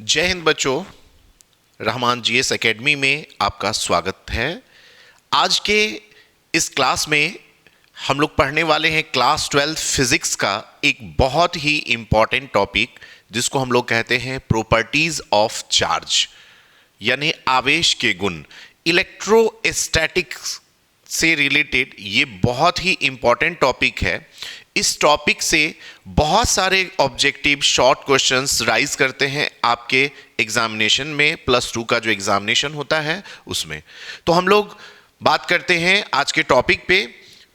जय हिंद बच्चों। Rahman GS academy में आपका स्वागत है। आज के इस क्लास में हम लोग पढ़ने वाले हैं क्लास 12 फिजिक्स का एक बहुत ही इंपॉर्टेंट टॉपिक, जिसको हम लोग कहते हैं प्रॉपर्टीज ऑफ चार्ज, यानी आवेश के गुण। इलेक्ट्रोस्टैटिक्स से रिलेटेड ये बहुत ही इंपॉर्टेंट टॉपिक है। इस टॉपिक से बहुत सारे ऑब्जेक्टिव शॉर्ट क्वेश्चंस राइज करते हैं आपके एग्जामिनेशन में, +2 का जो एग्जामिनेशन होता है उसमें। तो हम लोग बात करते हैं आज के टॉपिक पे।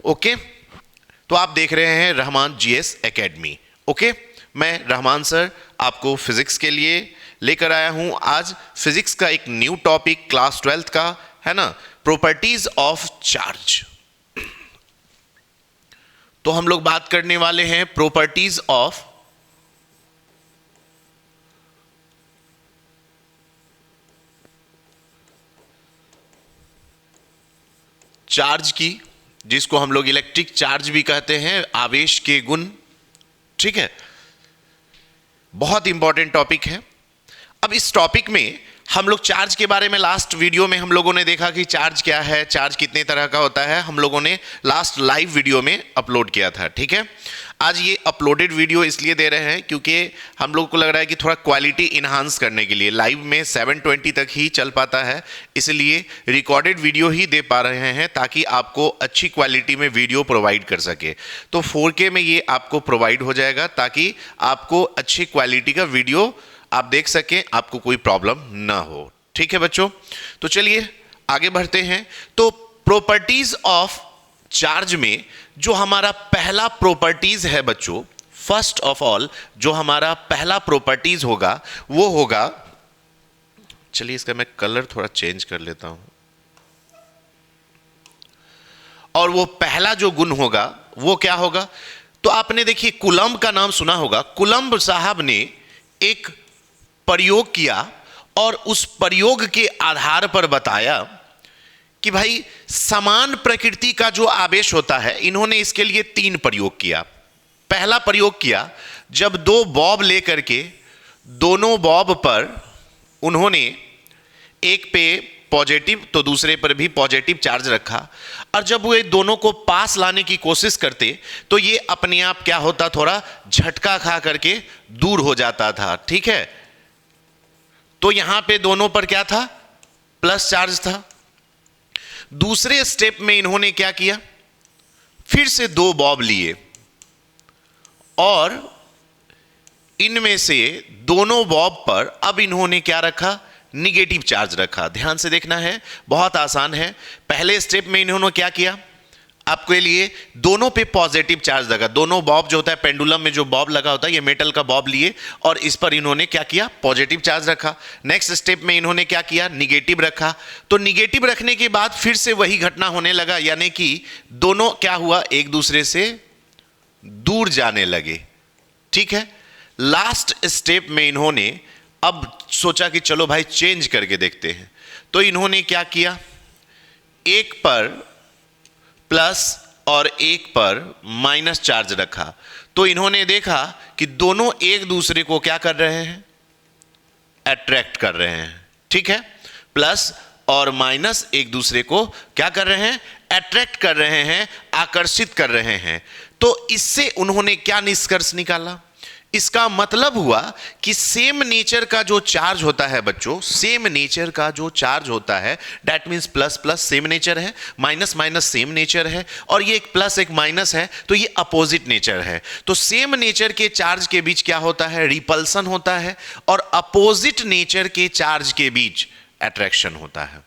ओके, तो आप देख रहे हैं रहमान जीएस एकेडमी। ओके, मैं रहमान सर आपको फिजिक्स के लिए लेकर आया हूं। आज फिजिक्स का एक न्यू टॉपिक क्लास 12 का है ना, प्रॉपर्टीज ऑफ चार्ज। तो हम लोग बात करने वाले हैं प्रॉपर्टीज ऑफ चार्ज की, जिसको हम लोग इलेक्ट्रिक चार्ज भी कहते हैं, आवेश के गुण। ठीक है, बहुत इंपॉर्टेंट टॉपिक है। अब इस टॉपिक में हम लोग चार्ज के बारे में लास्ट वीडियो में हम लोगों ने देखा कि चार्ज क्या है, चार्ज कितने तरह का होता है, हम लोगों ने लास्ट लाइव वीडियो में अपलोड किया था। ठीक है, आज ये अपलोडेड वीडियो इसलिए दे रहे हैं क्योंकि हम लोग को लग रहा है कि थोड़ा क्वालिटी इन्हांस करने के लिए लाइव में 720 तक ही चल पाता है, इसलिए रिकॉर्डेड वीडियो ही दे पा रहे हैं ताकि आपको अच्छी क्वालिटी में वीडियो प्रोवाइड कर सके। तो 4K में ये आपको प्रोवाइड हो जाएगा ताकि आपको अच्छी क्वालिटी का वीडियो आप देख सकें, आपको कोई प्रॉब्लम ना हो। ठीक है बच्चों, तो चलिए आगे बढ़ते हैं। तो प्रॉपर्टीज ऑफ चार्ज में जो हमारा पहला प्रॉपर्टीज है बच्चों, फर्स्ट ऑफ ऑल जो हमारा पहला प्रॉपर्टीज होगा वो होगा, चलिए इसका मैं कलर थोड़ा चेंज कर लेता हूं, और वो पहला जो गुण होगा वो क्या होगा। तो आपने देखिए कूलम्ब का नाम सुना होगा। कूलम्ब साहब ने एक प्रयोग किया और उस प्रयोग के आधार पर बताया कि भाई समान प्रकृति का जो आवेश होता है, इन्होंने इसके लिए 3 प्रयोग किया। पहला प्रयोग किया जब 2 बॉब लेकर के दोनों बॉब पर उन्होंने एक पे पॉजिटिव तो दूसरे पर भी पॉजिटिव चार्ज रखा, और जब वो दोनों को पास लाने की कोशिश करते तो ये अपने आप क्या होता, थोड़ा झटका खा करके दूर हो जाता था। ठीक है, तो यहां पे दोनों पर क्या था, प्लस चार्ज था। दूसरे स्टेप में इन्होंने क्या किया, फिर से 2 बॉब लिए और इनमें से दोनों बॉब पर अब इन्होंने क्या रखा, निगेटिव चार्ज रखा। ध्यान से देखना है, बहुत आसान है। पहले स्टेप में इन्होंने क्या किया, आपके लिए दोनों पे पॉजिटिव चार्ज लगा। दोनों बॉब जो होता है, पेंडुलम में जो बॉब लगा होता है, ये मेटल का बॉब लिए और इस पर इन्होंने क्या किया, पॉजिटिव चार्ज रखा। नेक्स्ट स्टेप में इन्होंने क्या किया, निगेटिव रखा। तो निगेटिव रखने के बाद फिर से वही घटना होने लगा, यानी कि दोनों क्या हुआ, एक दूसरे से दूर जाने लगे। ठीक है, लास्ट स्टेप में इन्होंने अब सोचा कि चलो भाई चेंज करके देखते हैं। तो इन्होंने क्या किया, एक पर प्लस और एक पर माइनस चार्ज रखा। तो इन्होंने देखा कि दोनों एक दूसरे को क्या कर रहे हैं, अट्रैक्ट कर रहे हैं। ठीक है, प्लस और माइनस एक दूसरे को क्या कर रहे हैं, अट्रैक्ट कर रहे हैं, आकर्षित कर रहे हैं। तो इससे उन्होंने क्या निष्कर्ष निकाला, इसका मतलब हुआ कि सेम नेचर का जो चार्ज होता है बच्चों, सेम नेचर का जो चार्ज होता है, that means plus plus same nature है, माइनस माइनस सेम नेचर है, और ये एक प्लस एक माइनस है तो ये अपोजिट नेचर है। तो सेम नेचर के चार्ज के बीच क्या होता है, रिपल्सन होता है, और अपोजिट नेचर के चार्ज के बीच अट्रैक्शन होता है।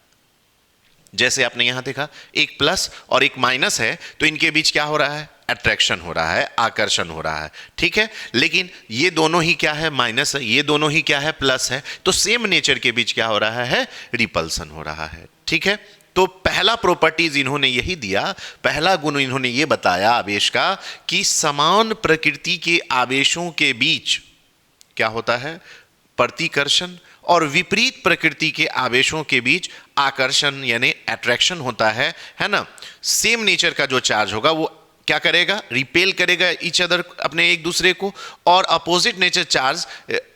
जैसे आपने यहां देखा एक प्लस और एक माइनस है, तो इनके बीच क्या हो रहा है, अट्रैक्शन हो रहा है, आकर्षण हो रहा है। ठीक है, लेकिन ये दोनों ही क्या है, माइनस है, ये दोनों ही क्या है, प्लस है, तो सेम नेचर के बीच क्या हो रहा है, रिपल्सन हो रहा है। ठीक है, तो पहला प्रॉपर्टीज इन्होंने यही दिया, पहला गुण इन्होंने ये बताया आवेश का कि समान प्रकृति के आवेशों के बीच क्या होता है, प्रतिकर्षण, और विपरीत प्रकृति के आवेशों के बीच आकर्षण यानी अट्रैक्शन होता है ना। सेम नेचर का जो चार्ज होगा वो क्या करेगा, रिपेल करेगा ईच अदर, अपने एक दूसरे को, और opposite nature charge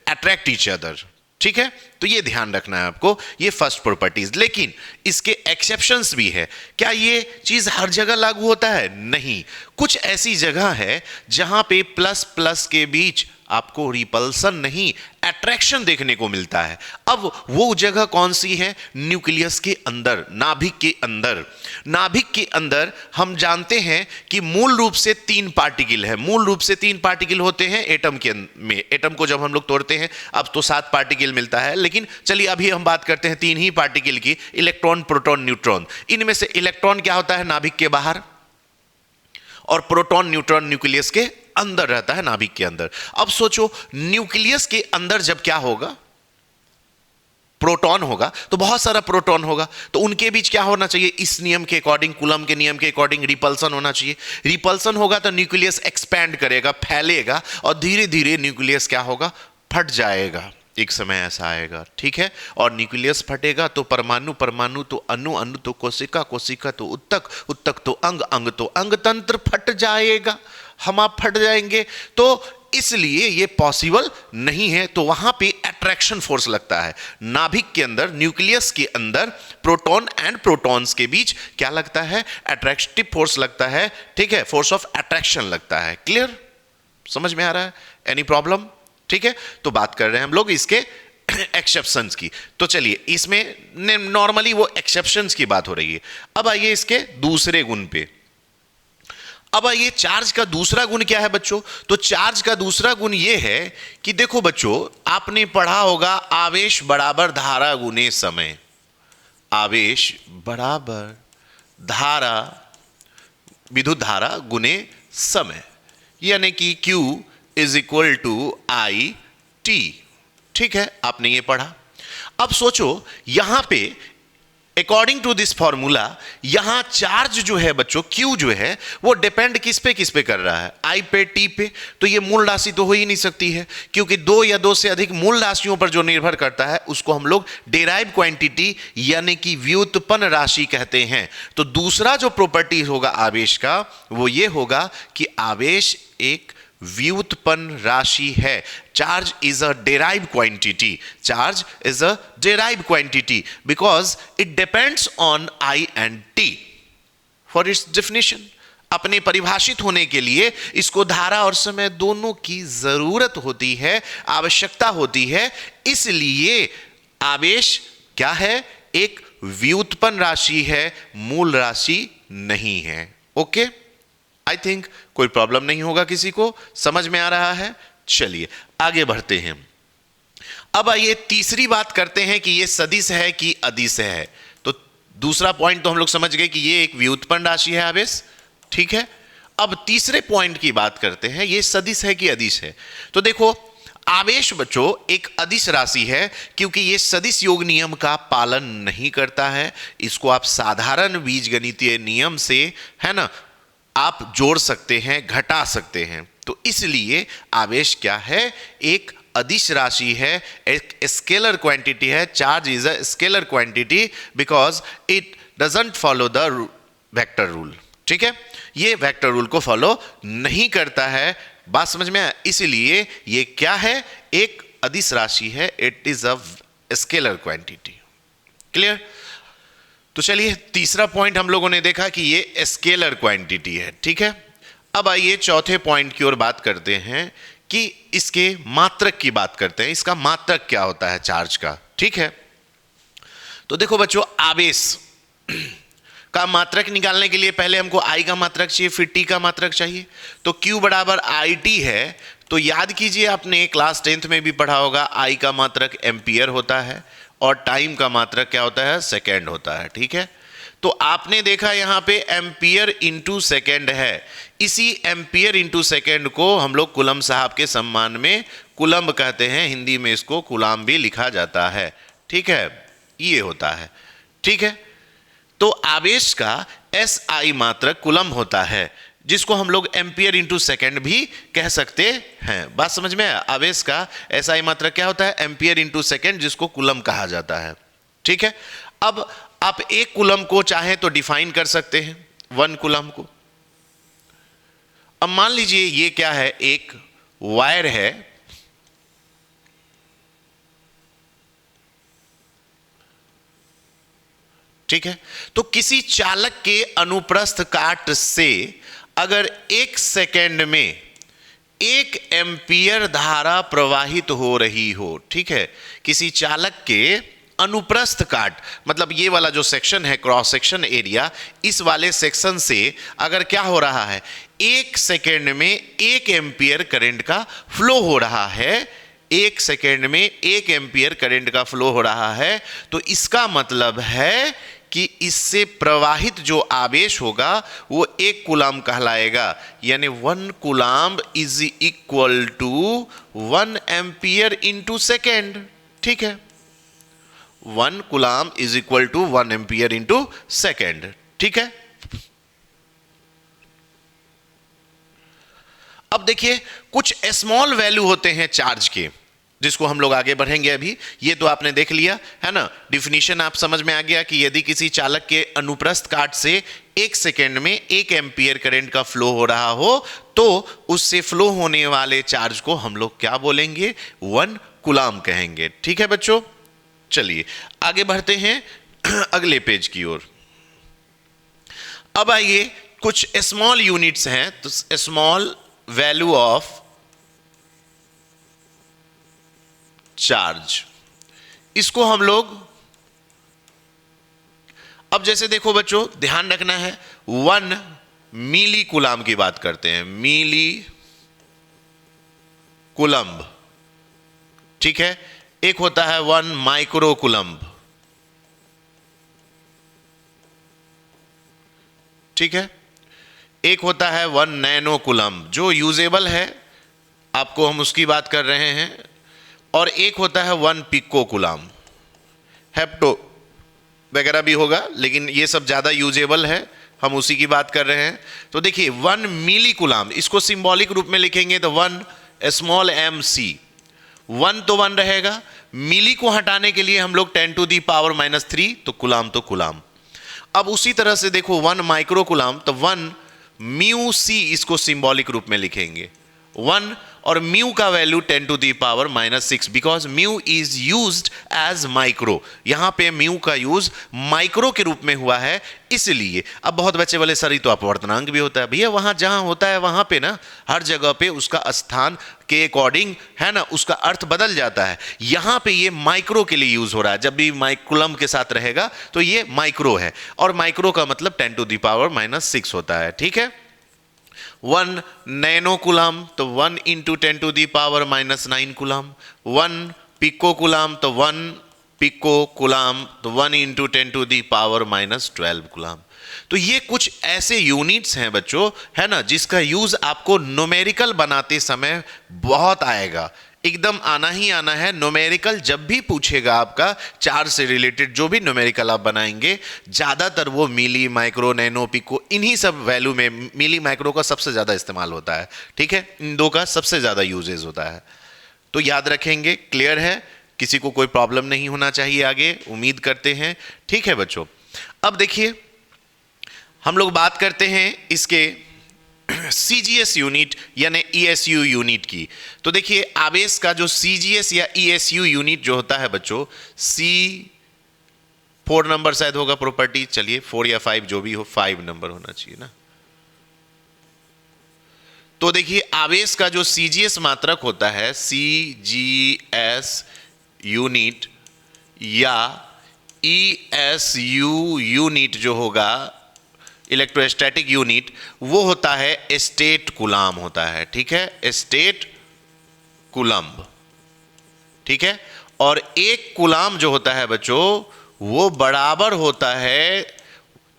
attract each other. ठीक है, तो ये ध्यान रखना है आपको, ये फर्स्ट प्रॉपर्टीज। लेकिन इसके एक्सेप्शंस भी है। क्या ये चीज हर जगह लागू होता है? नहीं, कुछ ऐसी जगह है जहां पे प्लस प्लस के बीच आपको रिपल्सन नहीं, अट्रैक्शन देखने को मिलता है। अब वो जगह कौन सी है? न्यूक्लियस के अंदर, नाभिक के अंदर। नाभिक के अंदर हम जानते हैं कि मूल रूप से 3 पार्टिकल है। मूल रूप से 3 पार्टिकल होते हैं एटम के में। एटम को जब हम लोग तोड़ते हैं अब तो 7 पार्टिकल मिलता है, लेकिन चलिए अभी हम बात करते हैं 3 ही पार्टिकल की, इलेक्ट्रॉन, प्रोटॉन, न्यूट्रॉन। इनमें से इलेक्ट्रॉन क्या होता है? नाभिक के बाहर, और प्रोटॉन, न्यूट्रॉन न्यूक्लियस के अंदर रहता है, नाभिक के अंदर। अब सोचो न्यूक्लियस के अंदर जब क्या होगा? प्रोटॉन होगा, तो बहुत सारा प्रोटॉन होगा, तो उनके बीच क्या होना चाहिए? इस नियम के अकॉर्डिंग, कूलम के नियम के अकॉर्डिंग रिपल्सन होना चाहिए। रिपल्सन होगा तो न्यूक्लियस एक्सपैंड करेगा, फैलेगा, और धीरे धीरे न्यूक्लियस क्या होगा? फट जाएगा। एक समय ऐसा आएगा, ठीक है, और न्यूक्लियस फटेगा तो परमाणु, परमाणु तो अणु, अणु तो कोशिका, कोशिका तो उत्तक, उत्तक तो अंग, अंग तो अंग तंत्र फट जाएगा, हम आप फट जाएंगे। तो इसलिए ये पॉसिबल नहीं है। तो वहां पे अट्रैक्शन फोर्स लगता है नाभिक के अंदर, न्यूक्लियस के अंदर प्रोटॉन एंड प्रोटॉन्स के बीच क्या लगता है? अट्रैक्टिव फोर्स लगता है, ठीक है, फोर्स ऑफ अट्रैक्शन लगता है। क्लियर? समझ में आ रहा है? Any problem? ठीक है, तो बात कर रहे हैं हम लोग इसके एक्सेप्शंस की। तो चलिए, इसमें नॉर्मली वो एक्सेप्शंस की बात हो रही है। अब आइए इसके दूसरे गुण पे। अब आइए चार्ज का दूसरा गुण क्या है बच्चों? तो चार्ज का दूसरा गुण ये है कि देखो बच्चों, आपने पढ़ा होगा आवेश बराबर धारा गुने समय। आवेश बराबर धारा, विद्युत धारा गुने समय, यानी कि Q is equal to I T. ठीक है, आपने ये पढ़ा। अब सोचो यहां पे अकॉर्डिंग टू दिस फॉर्मूला, यहां चार्ज जो है बच्चों, Q जो है वो डिपेंड किस पे कर रहा है? I पे, T पे। तो ये मूल राशि तो हो ही नहीं सकती है, क्योंकि 2 या 2 से अधिक मूल राशियों पर जो निर्भर करता है उसको हम लोग डेराइव क्वांटिटी यानी कि व्युत्पन्न राशि कहते हैं। तो दूसरा जो प्रॉपर्टी होगा आवेश का वो ये होगा कि आवेश एक व्युत्पन्न राशि है। Charge is a derive quantity. Charge is a derive quantity because it depends on I and T for its definition. अपने परिभाषित होने के लिए इसको धारा और समय दोनों की जरूरत होती है, आवश्यकता होती है। इसलिए आवेश क्या है? एक व्युत्पन्न राशि है, मूल राशि नहीं है। ओके, आई थिंक कोई प्रॉब्लम नहीं होगा, किसी को समझ में आ रहा है। चलिए आगे बढ़ते हैं। अब आइए तीसरी बात करते हैं कि ये सदिश है कि अदिश है। तो दूसरा पॉइंट तो हम लोग समझ गए कि ये एक व्युत्पन्न राशि है आवेश, ठीक है। अब तीसरे पॉइंट की बात करते हैं, ये सदिश है कि अदिश है। तो देखो आवेश बच्चों एक अदिश राशि है, क्योंकि ये सदिश योग नियम का पालन नहीं करता है। इसको आप साधारण बीजगणितीय नियम से, है ना, आप जोड़ सकते हैं, घटा सकते हैं। तो इसलिए आवेश क्या है? एक अदिश राशि है, एक स्केलर क्वांटिटी है। Charge is a scalar quantity because it doesn't follow the vector rule. ठीक है, ये वेक्टर रूल को फॉलो नहीं करता है। बात समझ में आया? इसलिए ये क्या है? एक अदिश राशि है, it is a scalar quantity. Clear? तो चलिए तीसरा पॉइंट हम लोगों ने देखा कि ये स्केलर क्वांटिटी है, ठीक है। अब आइए चौथे पॉइंट की ओर बात करते हैं कि इसके मात्रक की बात करते हैं। इसका मात्रक क्या होता है चार्ज का? ठीक है, तो देखो बच्चों, आवेश का मात्रक निकालने के लिए पहले हमको I का मात्रक चाहिए, फिर T का मात्रक चाहिए। तो Q बराबर IT है। तो याद कीजिए, आपने क्लास 10th में भी पढ़ा होगा, I का मात्रक एम्पियर होता है और टाइम का मात्रक क्या होता है? सेकेंड होता है। ठीक है, तो आपने देखा यहां पे एम्पियर इंटू सेकेंड है। इसी एम्पियर इंटू सेकेंड को हम लोग कूलम साहब के सम्मान में कूलम्ब कहते हैं, हिंदी में इसको कूलाम भी लिखा जाता है। ठीक है, ये होता है। ठीक है, तो आवेश का SI मात्रक कूलम्ब होता है, जिसको हम लोग एम्पियर इंटू सेकेंड भी कह सकते हैं। बात समझ में आया? आवेश का SI मात्रक क्या होता है? एम्पियर इंटू सेकेंड, जिसको कूलम्ब कहा जाता है। ठीक है, अब आप एक कूलम्ब को चाहे तो डिफाइन कर सकते हैं, 1 कूलम्ब को। अब मान लीजिए ये क्या है? एक वायर है, ठीक है। तो किसी चालक के अनुप्रस्थ काट से अगर 1 सेकेंड में 1 एम्पियर धारा प्रवाहित हो रही हो, ठीक है, किसी चालक के अनुप्रस्थ काट मतलब ये वाला जो सेक्शन है, क्रॉस सेक्शन एरिया, इस वाले सेक्शन से अगर क्या हो रहा है, 1 सेकेंड में 1 एम्पियर करंट का फ्लो हो रहा है, 1 सेकेंड में 1 एम्पियर करंट का फ्लो हो रहा है, तो इसका मतलब है कि इससे प्रवाहित जो आवेश होगा वो 1 कूलाम कहलाएगा, यानी 1 coulomb is equal to 1 ampere into second, ठीक है, 1 coulomb is equal to 1 ampere into second, ठीक है। अब देखिए कुछ स्मॉल वैल्यू होते हैं चार्ज के, जिसको हम लोग आगे बढ़ेंगे। अभी ये तो आपने देख लिया है ना, डिफिनीशन आप समझ में आ गया कि यदि किसी चालक के अनुप्रस्थ काट से 1 सेकेंड में 1 एम्पियर करंट का फ्लो हो रहा हो तो उससे फ्लो होने वाले चार्ज को हम लोग क्या बोलेंगे, 1 कूलाम कहेंगे, ठीक है बच्चों। चलिए आगे बढ़ते हैं अगले पेज की ओर। अब आइए कुछ स्मॉल यूनिट्स हैं, तो स्मॉल वैल्यू ऑफ चार्ज, इसको हम लोग अब जैसे देखो बच्चों ध्यान रखना है, 1 मिली कूलाम की बात करते हैं, मिली कूलम्ब, ठीक है। एक होता है 1 माइक्रो कूलम्ब, ठीक है। एक होता है 1 नैनो कूलम्ब, जो यूजेबल है, आपको हम उसकी बात कर रहे हैं। और एक होता है 1 पिको कूलाम, हेप्टो वगैरह भी होगा, लेकिन ये सब ज़्यादा यूजेबल है, हम उसी की बात कर रहे हैं। तो देखिए 1 मिली कूलाम, इसको सिंबॉलिक रूप में लिखेंगे तो 1 स्मॉल एम सी, 1 तो 1 रहेगा, मिली को हटाने के लिए हम लोग 10 टू दी पावर -3, तो कूलाम तो कूलाम। अब उसी तरह से देखो 1 माइक्रो कूलाम, तो 1 म्यू सी, इसको सिंबॉलिक रूप में लिखेंगे 1, और म्यू का value 10 to the power -6, because mu is used as micro, यहां पे म्यू का यूज माइक्रो के रूप में हुआ है, इसलिए। अब बहुत बच्चे बोले सर ये तो अपवर्तनांक भी होता है, भैया वहां जहां होता है वहां पे ना हर जगह पे उसका स्थान के अकॉर्डिंग है ना, उसका अर्थ बदल जाता है। यहां पे ये माइक्रो के लिए यूज हो रहा है, जब भी माइक्रोलम के साथ रहेगा तो ये माइक्रो है, और माइक्रो का मतलब 10 टू दी पावर -6 होता है, ठीक है। 1 नैनो कूलाम, तो 1 into 10 to the power -9 coulomb. 1 pico coulomb, तो 1 पिको कूलाम, तो 1 into 10 to the power -12 coulomb. तो ये कुछ ऐसे यूनिट्स हैं बच्चों, है ना, जिसका यूज आपको न्यूमेरिकल बनाते समय बहुत आएगा, एकदम आना ही आना है। न्यूमेरिकल जब भी पूछेगा आपका चार्ज से रिलेटेड, जो भी न्यूमेरिकल आप बनाएंगे, ज्यादातर वो मिली, माइक्रो, नैनो, पिको, इन्हीं सब वैल्यू में मिली माइक्रो का सबसे ज्यादा इस्तेमाल होता है, ठीक है, इन दो का सबसे ज्यादा यूजेज होता है। तो याद रखेंगे, क्लियर है, किसी को कोई प्रॉब्लम नहीं होना चाहिए, आगे उम्मीद करते हैं, ठीक है बच्चों। अब देखिए हम लोग बात करते हैं इसके सीजीएस यूनिट यानी ईएसयू यूनिट की। तो देखिए आवेश का जो सीजीएस या ईएसयू यूनिट जो होता है बच्चों, C4 नंबर शायद होगा प्रॉपर्टी, चलिए 4 या 5 जो भी हो, 5 नंबर होना चाहिए ना। तो देखिए आवेश का जो सीजीएस मात्रक होता है, सीजीएस यूनिट या ईएसयू यूनिट जो होगा, इलेक्ट्रोस्टैटिक यूनिट, वो होता है स्टेट कूलाम होता है, ठीक है, स्टेट कूलम्ब, ठीक है। और 1 कूलाम जो होता है बच्चों, वो बराबर होता है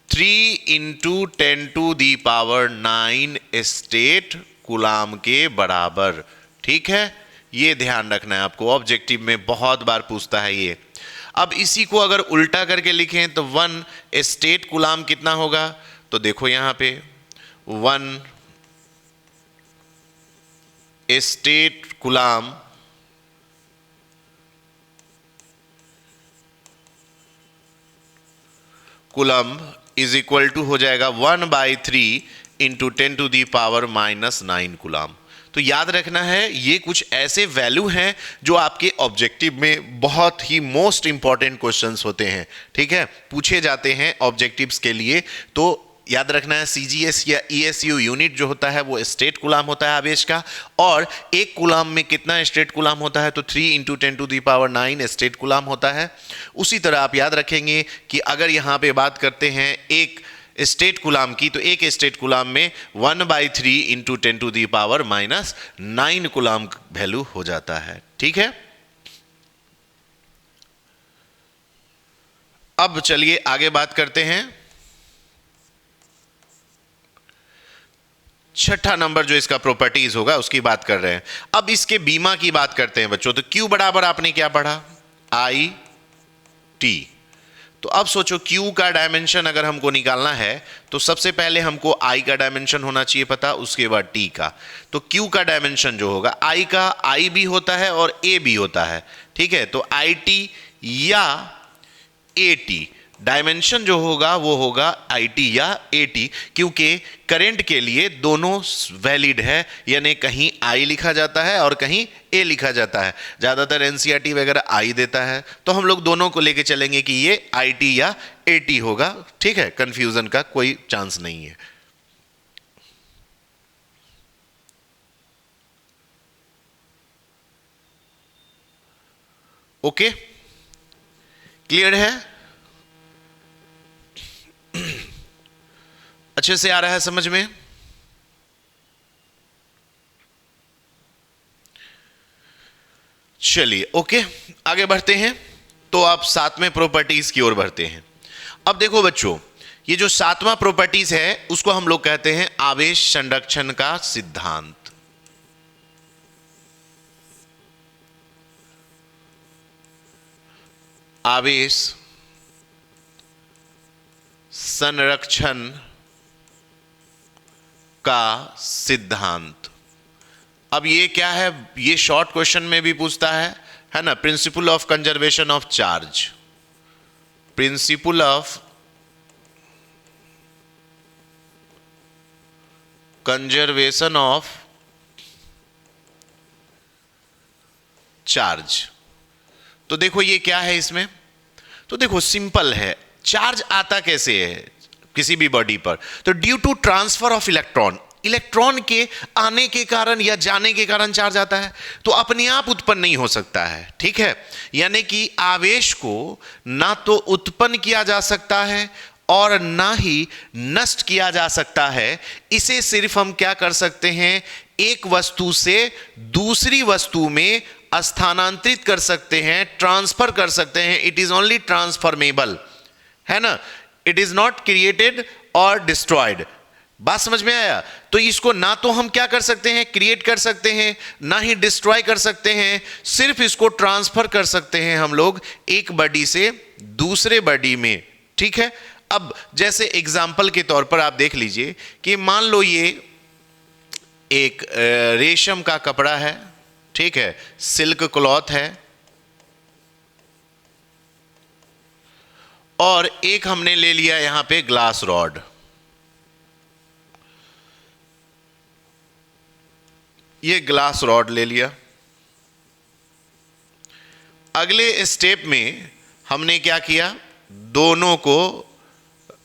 3 into 10 to the power 9 stat coulomb के बराबर, ठीक है। ये ध्यान रखना है आपको, ऑब्जेक्टिव में बहुत बार पूछता है ये। अब इसी को अगर उल्टा करके लिखें तो 1 स्टेट कूलाम कितना होगा, तो देखो यहां पे 1 stat coulomb is equal to हो जाएगा 1/3 into 10 to the power -9 coulomb. तो याद रखना है ये कुछ ऐसे वैल्यू हैं जो आपके ऑब्जेक्टिव में बहुत ही मोस्ट इंपॉर्टेंट क्वेश्चंस होते हैं, ठीक है, पूछे जाते हैं ऑब्जेक्टिव्स के लिए। तो याद रखना है सीजीएस या ईएसयू यूनिट जो होता है वो स्टेट कूलाम होता है आवेश का, और एक कूलाम में कितना स्टेट कूलाम होता है, तो 3 × 10⁹ स्टेट कूलाम होता है। उसी तरह आप याद रखेंगे कि अगर यहाँ पे बात करते हैं एक स्टेट कूलाम की, तो एक स्टेट कूलाम में 1/3 × 10⁻⁹ कूलाम वैल्यू हो जाता है, ठीक है। अब चलिए आगे बात करते हैं। छठा नंबर जो इसका प्रॉपर्टीज होगा उसकी बात कर रहे हैं। अब इसके बीमा की बात करते हैं बच्चों। तो Q बराबर आपने क्या पढ़ा, I T। तो अब सोचो Q का डायमेंशन अगर हमको निकालना है तो सबसे पहले हमको I का डायमेंशन होना चाहिए पता, उसके बाद T का। तो Q का डायमेंशन जो होगा I का I भी होता है और A भी होता है, ठीक है। तो IT या AT डायमेंशन जो होगा वो होगा IT या AT, क्योंकि करंट के लिए दोनों वैलिड है, यानी कहीं I लिखा जाता है और कहीं A लिखा जाता है। ज़्यादातर NCERT वगैरह I देता है, तो हम लोग दोनों को लेके चलेंगे कि ये IT या AT होगा, ठीक है, कंफ्यूजन का कोई चांस नहीं है। ओके, क्लियर है, अच्छे से आ रहा है समझ में। चलिए ओके, आगे बढ़ते हैं। तो आप 7वें प्रॉपर्टीज की ओर बढ़ते हैं। अब देखो बच्चों, ये जो 7वां प्रॉपर्टीज है उसको हम लोग कहते हैं आवेश संरक्षण का सिद्धांत। आवेश संरक्षण का सिद्धांत। अब ये क्या है, ये शॉर्ट क्वेश्चन में भी पूछता है ना, principle of conservation of charge. Principle of conservation of charge. तो देखो ये क्या है इसमें, तो देखो सिंपल है, चार्ज आता कैसे है किसी भी बॉडी पर, तो due to transfer of electron, electron के आने के कारण या जाने के कारण चार्ज आता है, तो अपने आप उत्पन्न नहीं हो सकता है, ठीक है। यानी कि आवेश को ना तो उत्पन्न किया जा सकता है और ना ही नष्ट किया जा सकता है। इसे सिर्फ हम क्या कर सकते हैं, एक वस्तु से दूसरी वस्तु में स्थानांतरित कर सकते हैं, ट्रांसफर कर सकते हैं। इट इज ओनली ट्रांसफॉर्मेबल, है ना, इट इज नॉट क्रिएटेड और डिस्ट्रॉयड। बात समझ में आया। तो इसको ना तो हम क्या कर सकते हैं, क्रिएट कर सकते हैं, ना ही डिस्ट्रॉय कर सकते हैं, सिर्फ इसको ट्रांसफर कर सकते हैं हम लोग एक बॉडी से दूसरे बॉडी में, ठीक है। अब जैसे एग्जाम्पल के तौर पर आप देख लीजिए कि मान लो ये एक रेशम का कपड़ा है, ठीक है, सिल्क क्लॉथ है, और एक हमने ले लिया यहां पे ग्लास रॉड। ये ग्लास रॉड ले लिया। अगले स्टेप में हमने क्या किया, दोनों को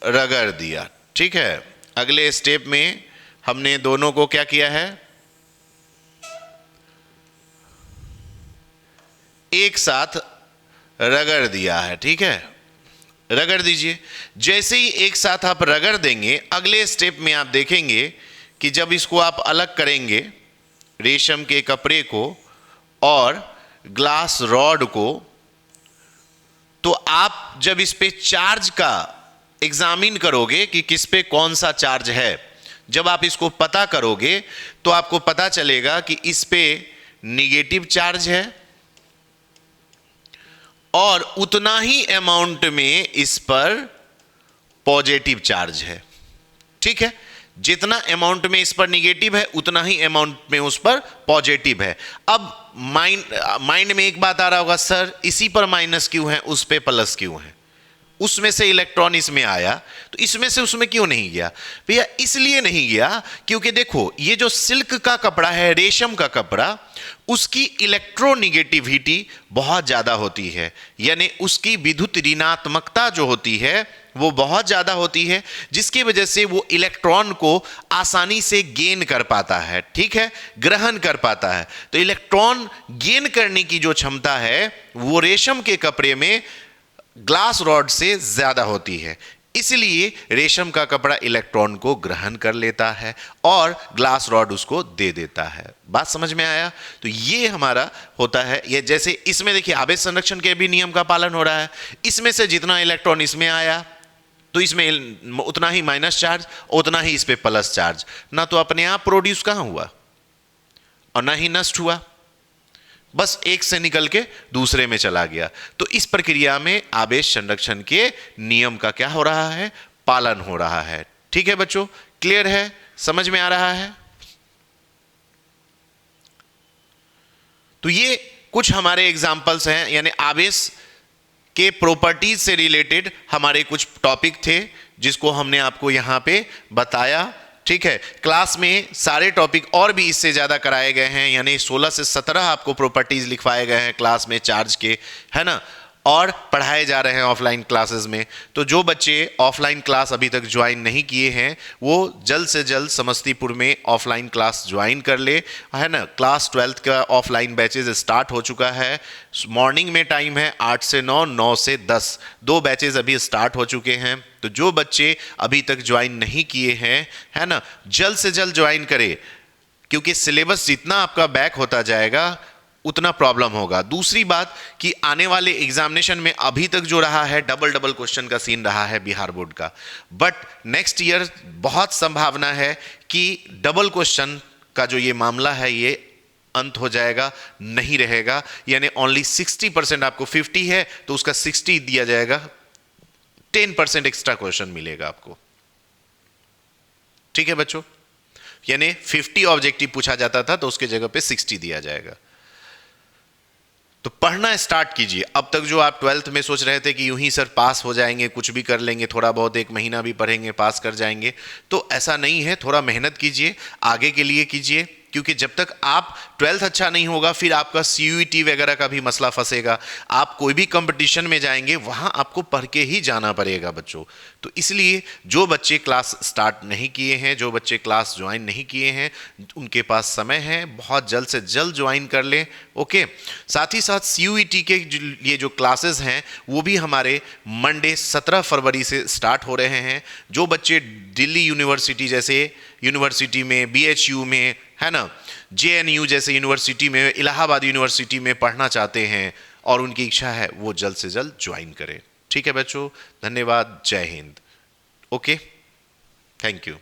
रगड़ दिया, ठीक है। अगले स्टेप में हमने दोनों को क्या किया है, एक साथ रगड़ दिया है, ठीक है। रगड़ दीजिए। जैसे ही एक साथ आप रगड़ देंगे, अगले स्टेप में आप देखेंगे कि जब इसको आप अलग करेंगे, रेशम के कपड़े को और ग्लास रॉड को, तो आप जब इस पे चार्ज का एग्जामिन करोगे कि किस पे कौन सा चार्ज है, जब आप इसको पता करोगे तो आपको पता चलेगा कि इस पे निगेटिव चार्ज है और उतना ही अमाउंट में इस पर पॉजिटिव चार्ज है, ठीक है। जितना अमाउंट में इस पर निगेटिव है उतना ही अमाउंट में उस पर पॉजिटिव है। अब माइंड में एक बात आ रहा होगा, सर इसी पर माइनस क्यों है, उस पे प्लस क्यों है। उसमें से इलेक्ट्रॉन इसमें आया, तो इसमें से उसमें क्यों नहीं गया भैया? इसलिए नहीं गया क्योंकि देखो ये जो सिल्क का कपड़ा है, रेशम का कपड़ा, उसकी इलेक्ट्रोनिगेटिविटी बहुत ज्यादा होती है, यानी उसकी विद्युत ऋणात्मकता जो होती है वो बहुत ज्यादा होती है, जिसकी वजह से वो इलेक्ट्रॉन को आसानी से गेन कर पाता है, ठीक है, ग्रहण कर पाता है। तो इलेक्ट्रॉन गेन करने की जो क्षमता है वो रेशम के कपड़े में ग्लास रॉड से ज्यादा होती है, इसलिए रेशम का कपड़ा इलेक्ट्रॉन को ग्रहण कर लेता है और ग्लास रॉड उसको दे देता है। बात समझ में आया? तो ये हमारा होता है, ये जैसे इसमें देखिए आवेश संरक्षण के भी नियम का पालन हो रहा है। इसमें से जितना इलेक्ट्रॉन इसमें आया तो इसमें उतना ही माइनस चार्ज, उतना ही इस पे प्लस चार्ज, ना तो अपने आप प्रोड्यूस कहां हुआ और ना ही नष्ट हुआ, बस एक से निकल के दूसरे में चला गया। तो इस प्रक्रिया में आवेश संरक्षण के नियम का क्या हो रहा है? पालन हो रहा है। ठीक है बच्चों, क्लियर है, समझ में आ रहा है? तो ये कुछ हमारे एग्जाम्पल्स हैं, यानी आवेश के प्रॉपर्टीज से रिलेटेड हमारे कुछ टॉपिक थे जिसको हमने आपको यहां पे बताया। ठीक है, क्लास में सारे टॉपिक और भी इससे ज्यादा कराए गए हैं, यानी 16 से 17 आपको प्रॉपर्टीज लिखवाए गए हैं क्लास में चार्ज के, है ना, और पढ़ाए जा रहे हैं ऑफलाइन क्लासेस में। तो जो बच्चे ऑफलाइन क्लास अभी तक ज्वाइन नहीं किए हैं वो जल्द से जल्द समस्तीपुर में ऑफलाइन क्लास ज्वाइन कर ले, है ना। क्लास 12th का ऑफलाइन बैचेज स्टार्ट हो चुका है। मॉर्निंग में टाइम है 8 से 9, 9 से 10, 2 बैचेज अभी स्टार्ट हो चुके हैं। तो जो बच्चे अभी तक ज्वाइन नहीं किए हैं, है ना, जल्द से जल्द ज्वाइन करें, क्योंकि सिलेबस जितना आपका बैक होता जाएगा उतना प्रॉब्लम होगा। दूसरी बात कि आने वाले एग्जामिनेशन में अभी तक जो रहा है डबल डबल क्वेश्चन का सीन रहा है बिहार बोर्ड का, बट नेक्स्ट ईयर बहुत संभावना है कि डबल क्वेश्चन का जो ये मामला है ये अंत हो जाएगा, नहीं रहेगा, यानी ओनली 60% आपको 50 है तो उसका 60 दिया जाएगा, 10% एक्स्ट्रा क्वेश्चन मिलेगा आपको। ठीक है बच्चों, यानी 50 ऑब्जेक्टिव पूछा जाता था तो उसके जगह पे 60 दिया जाएगा। तो पढ़ना स्टार्ट कीजिए। अब तक जो आप 12th में सोच रहे थे कि यूं ही सर पास हो जाएंगे, कुछ भी कर लेंगे, थोड़ा बहुत 1 महीना भी पढ़ेंगे पास कर जाएंगे, तो ऐसा नहीं है। थोड़ा मेहनत कीजिए, आगे के लिए कीजिए, क्योंकि जब तक आप 12th अच्छा नहीं होगा फिर आपका CUET वगैरह का भी मसला फंसेगा। आप कोई भी कंपटीशन में जाएंगे वहां आपको पढ़ के ही जाना पड़ेगा बच्चों। तो इसलिए जो बच्चे क्लास स्टार्ट नहीं किए हैं, जो बच्चे क्लास ज्वाइन नहीं किए हैं, उनके पास समय है, बहुत जल्द से जल्द ज्वाइन कर लें। ओके, साथ ही साथ CUET के लिए जो क्लासेस हैं वो भी हमारे मंडे 17 फरवरी से स्टार्ट हो रहे हैं। जो बच्चे दिल्ली यूनिवर्सिटी जैसे यूनिवर्सिटी में, BHU में, है ना, JNU जैसे यूनिवर्सिटी में, इलाहाबाद यूनिवर्सिटी में पढ़ना चाहते हैं और उनकी इच्छा है वो जल्द से जल्द ज्वाइन करें। ठीक है बच्चों, धन्यवाद, जय हिंद। Okay, thank you.